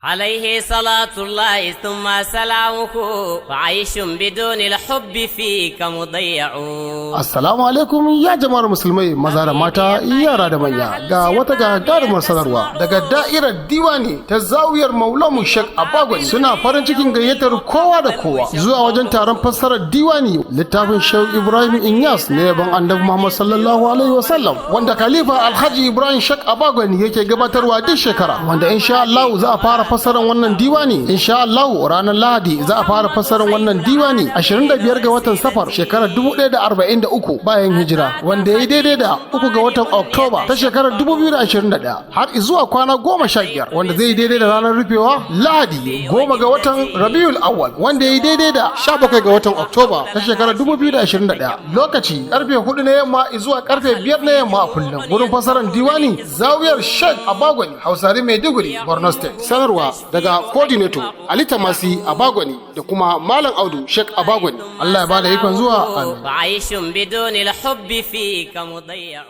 عليه صلاة الله ثم سلامه وعيش بدون الحب فيك مضيع. Assalamu alaikum ya jama'ar musulmai maza da mata yara da manya, ga wata gagarumar sanarwa daga da'irar diwani ta zawiyar Maulamu Sheikh Abagwani. Suna farin cikin gayyatar kowa da kowa zuwa wajen taron fassarar diwani littafin Sheikh Ibrahim Inyas ne yaban Annabi Muhammad sallallahu alaihi wasallam, wanda Khalifa Alhaji Ibrahim Sheikh Abagwani yake gabatarwa duk shekara, wanda insha Allah za a fara fassarar wannan diwani insha Allah ranar Lahadi. Za a fara fassarar wannan diwani 25 ga watan Safar shekarar 1043 bayan hijira, wanda ya daidai da 3 ga watan Oktoba ta shekarar 2021 har zuwa kwana 15, wanda zai daidai da ranar rufewa Lahadi 10 ga watan Rabiul Awwal, wanda ya daidai da 17 ga watan Oktoba ta shekarar 2021. Lokaci karfe 4 na yamma zuwa karfe 5 na yamma a kullum. Wurin fassarar diwani zawiyar Sheikh Abagwani, Hausari, Maiduguri, Borno State. Sanarwa daga coordinator Ali Tamasi Abagwani da kuma Malam Audu Sheikh Abagwani. Allah ya bada ikon zuwa. Amin. وعيش بدون الحب فيك مضيع.